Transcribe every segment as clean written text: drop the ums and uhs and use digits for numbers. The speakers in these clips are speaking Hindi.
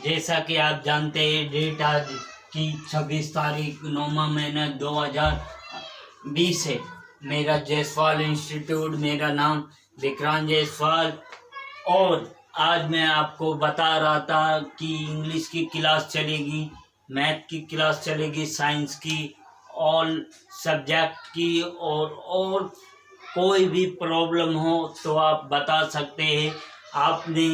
जैसा कि आप जानते हैं डेट आज की 26 तारीख 9वां महीना 2020 है। मेरा जायसवाल इंस्टीट्यूट, मेरा नाम विक्रांत जायसवाल। और आज मैं आपको बता रहा था कि इंग्लिश की क्लास चलेगी, मैथ की क्लास चलेगी, साइंस की, ऑल सब्जेक्ट की। और कोई भी प्रॉब्लम हो तो आप बता सकते हैं। आपने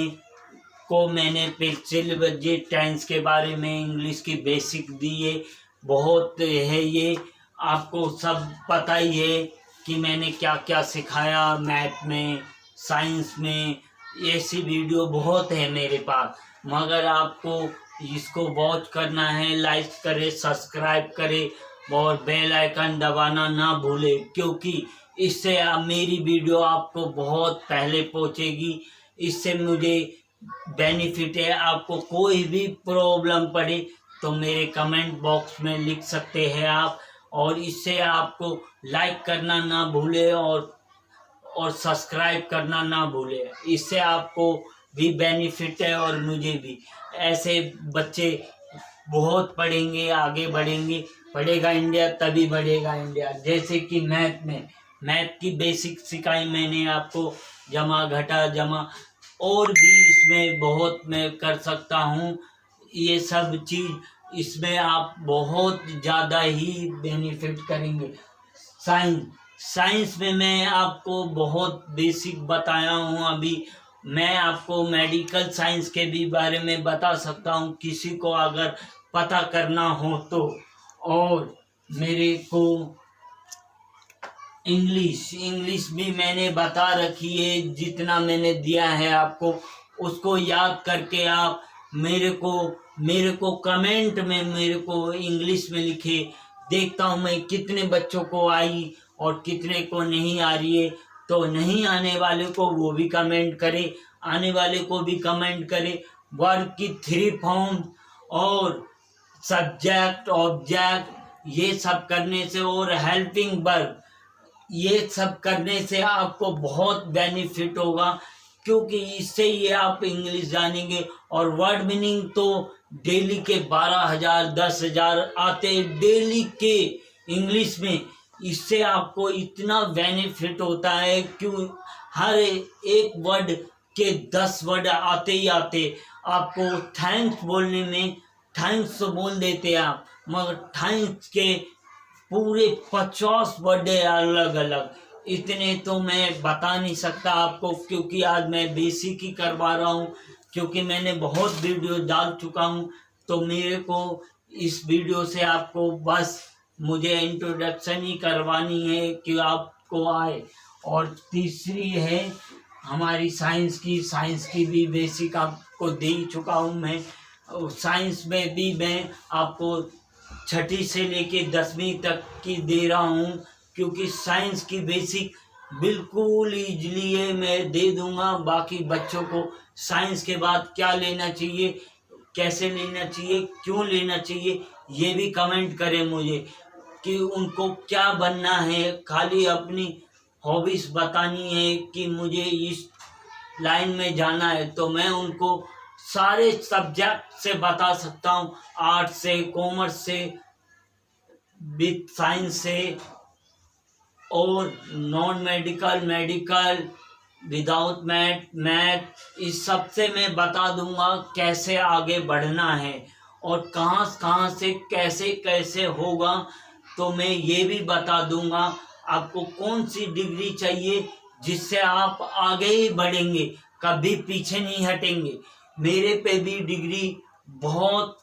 को मैंने पिछले जे टेंस के बारे में इंग्लिश की बेसिक दी है, बहुत है ये आपको सब पता ही है कि मैंने क्या क्या सिखाया मैथ में, साइंस में। ऐसी वीडियो बहुत है मेरे पास, मगर आपको इसको वॉच करना है। लाइक करें, सब्सक्राइब करें और बेल आइकन दबाना ना भूले, क्योंकि इससे मेरी वीडियो आपको बहुत पहले पहुंचेगी। इससे मुझे बेनिफिट है। आपको कोई भी प्रॉब्लम पड़े तो मेरे कमेंट बॉक्स में लिख सकते हैं आप। और इससे आपको लाइक करना ना भूले और सब्सक्राइब करना ना भूले। इससे आपको भी बेनिफिट है और मुझे भी। ऐसे बच्चे बहुत पढ़ेंगे, आगे बढ़ेंगे। पढ़ेगा इंडिया तभी बढ़ेगा इंडिया। जैसे कि मैथ की बेसिक सिखाई मैंने आपको, जमा घटा जमा, और भी इसमें बहुत मैं कर सकता हूँ। ये सब चीज़ इसमें आप बहुत ज़्यादा ही बेनिफिट करेंगे। साइंस में मैं आपको बहुत बेसिक बताया हूँ। अभी मैं आपको मेडिकल साइंस के भी बारे में बता सकता हूँ, किसी को अगर पता करना हो तो। और मेरे को इंग्लिश भी मैंने बता रखी है। जितना मैंने दिया है आपको, उसको याद करके आप मेरे को कमेंट में मेरे को इंग्लिश में लिखे। देखता हूँ मैं कितने बच्चों को आई और कितने को नहीं आ रही है। तो नहीं आने वाले को वो भी कमेंट करे, आने वाले को भी कमेंट करे। वर्ब की 3 फॉर्म और सब्जेक्ट, ऑब्जेक्ट, ये सब करने से, और हेल्पिंग वर्ब, ये सब करने से आपको बहुत बेनिफिट होगा, क्योंकि इससे ये आप इंग्लिश जानेंगे। और वर्ड मीनिंग तो डेली के 12,000 10,000 आते डेली के इंग्लिश में। इससे आपको इतना बेनिफिट होता है, क्यों हर एक वर्ड के 10 वर्ड आते ही आते। आपको थैंक्स बोलने में थैंक्स तो बोल देते आप, मगर थैंक्स के पूरे 50 वर्ड अलग अलग। इतने तो मैं बता नहीं सकता आपको, क्योंकि आज मैं बेसिक ही करवा रहा हूँ, क्योंकि मैंने बहुत वीडियो डाल चुका हूँ। तो मेरे को इस वीडियो से आपको बस मुझे इंट्रोडक्शन ही करवानी है कि आपको आए। और तीसरी है हमारी साइंस की भी बेसिक आपको दे ही चुका हूँ मैं। साइंस में भी मैं आपको 6ठी से लेके 10वीं तक की दे रहा हूँ, क्योंकि साइंस की बेसिक बिल्कुल ईजिली है, मैं दे दूंगा। बाकी बच्चों को साइंस के बाद क्या लेना चाहिए, कैसे लेना चाहिए, क्यों लेना चाहिए, ये भी कमेंट करें मुझे कि उनको क्या बनना है। खाली अपनी हॉबीज बतानी है कि मुझे इस लाइन में जाना है, तो मैं उनको सारे सब्जेक्ट से बता सकता हूँ। आर्ट से, कॉमर्स से, विद साइंस से, और non medical, medical, without math, इस सब से मैं बता दूंगा कैसे आगे बढ़ना है और कहाँ से कैसे कैसे होगा। तो मैं ये भी बता दूंगा आपको कौन सी डिग्री चाहिए जिससे आप आगे ही बढ़ेंगे, कभी पीछे नहीं हटेंगे। मेरे पे भी डिग्री बहुत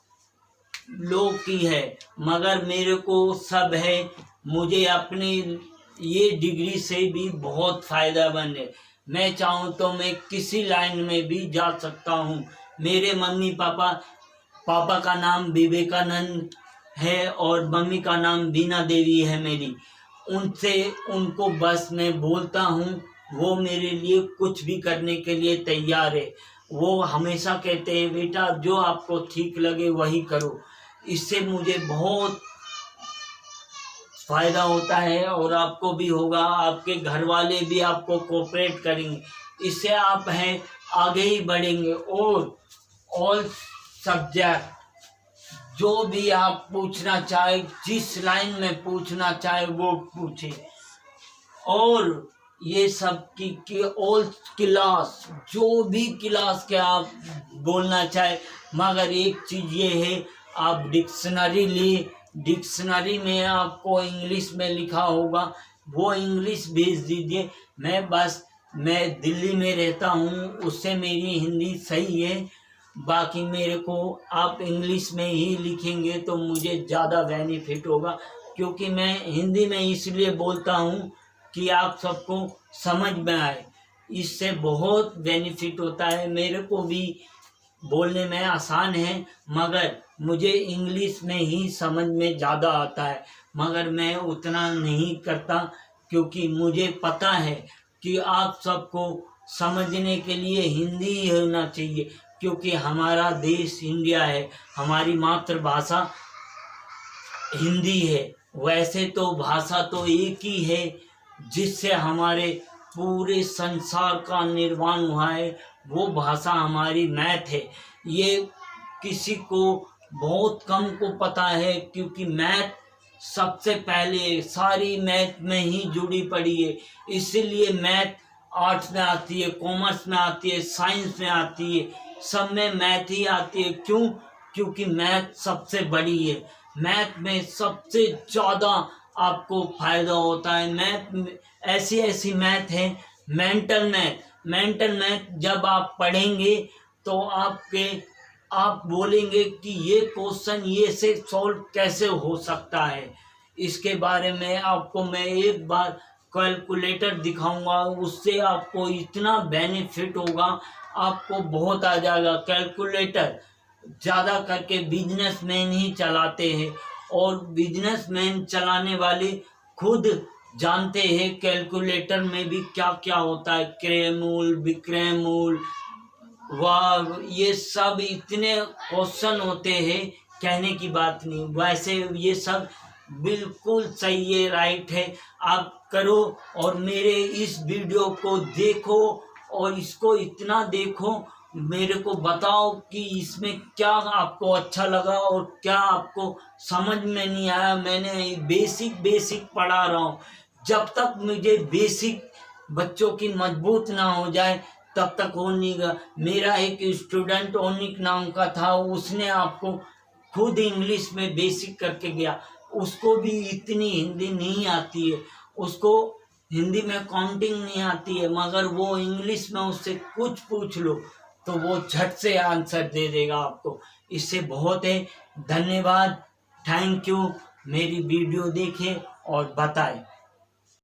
लोग की है, मगर मेरे को सब है। मुझे अपनी ये डिग्री से भी बहुत फायदा बन है। मैं चाहूँ तो मैं किसी लाइन में भी जा सकता हूँ। मेरे मम्मी पापा का नाम विवेकानंद है और मम्मी का नाम बीना देवी है मेरी। उनको बस मैं बोलता हूँ, वो मेरे लिए कुछ भी करने के लिए तैयार है। वो हमेशा कहते हैं बेटा जो आपको ठीक लगे वही करो। इससे मुझे बहुत फायदा होता है और आपको भी होगा, आपके घर वाले भी आपको कोऑपरेट करेंगे। इससे आप हैं आगे ही बढ़ेंगे। और ऑल सब्जेक्ट जो भी आप पूछना चाहे, जिस लाइन में पूछना चाहे वो पूछे। और ये सब की ऑल क्लास, जो भी क्लास के आप बोलना चाहे, मगर एक चीज़ ये है, आप डिक्शनरी ले, डिक्शनरी में आपको इंग्लिश में लिखा होगा, वो इंग्लिश भेज दीजिए। मैं दिल्ली में रहता हूँ, उससे मेरी हिंदी सही है, बाकी मेरे को आप इंग्लिश में ही लिखेंगे तो मुझे ज़्यादा बेनिफिट होगा, क्योंकि मैं हिंदी में इसलिए बोलता हूँ कि आप सबको समझ में आए। इससे बहुत बेनिफिट होता है। मेरे को भी बोलने में आसान है, मगर मुझे इंग्लिश में ही समझ में ज़्यादा आता है, मगर मैं उतना नहीं करता, क्योंकि मुझे पता है कि आप सबको समझने के लिए हिंदी ही होना चाहिए, क्योंकि हमारा देश इंडिया है, हमारी मातृभाषा हिंदी है। वैसे तो भाषा तो एक ही है जिससे हमारे पूरे संसार का निर्माण हुआ है, वो भाषा हमारी मैथ है। ये किसी को बहुत कम को पता है, क्योंकि मैथ सबसे पहले सारी मैथ में ही जुड़ी पड़ी है। इसीलिए मैथ आर्ट्स में आती है, कॉमर्स में आती है, साइंस में आती है, सब में मैथ ही आती है। क्यों? क्योंकि मैथ सबसे बड़ी है। मैथ में सबसे ज़्यादा आपको फायदा होता है। मैथ ऐसी मैथ है, मेंटल मैथ जब आप पढ़ेंगे तो आप बोलेंगे कि ये क्वेश्चन ये से सॉल्व कैसे हो सकता है। इसके बारे में आपको मैं एक बार कैलकुलेटर दिखाऊंगा, उससे आपको इतना बेनिफिट होगा, आपको बहुत आ जाएगा। कैलकुलेटर ज़्यादा करके बिजनेसमैन ही चलाते हैं, और बिजनेसमैन चलाने वाले खुद जानते हैं कैलकुलेटर में भी क्या क्या होता है। क्रय मूल, विक्रय मूल, वाह, ये सब इतने क्वेश्चन होते हैं, कहने की बात नहीं। वैसे ये सब बिल्कुल सही है, राइट है, आप करो और मेरे इस वीडियो को देखो और इसको इतना देखो, मेरे को बताओ कि इसमें क्या आपको अच्छा लगा और क्या आपको समझ में नहीं आया। मैंने बेसिक पढ़ा रहा हूँ, जब तक मुझे बेसिक बच्चों की मजबूत ना हो जाए तब तक हो नहीं गा। मेरा एक स्टूडेंट ओनिक नाम का था, उसने आपको खुद इंग्लिश में बेसिक करके गया, उसको भी इतनी हिंदी नहीं आती है, उसको हिंदी में काउंटिंग नहीं आती है, मगर वो इंग्लिश में उससे कुछ पूछ लो तो वो झट से आंसर दे देगा आपको। इससे बहुत है। धन्यवाद, थैंक यू। मेरी वीडियो देखें और बताएं।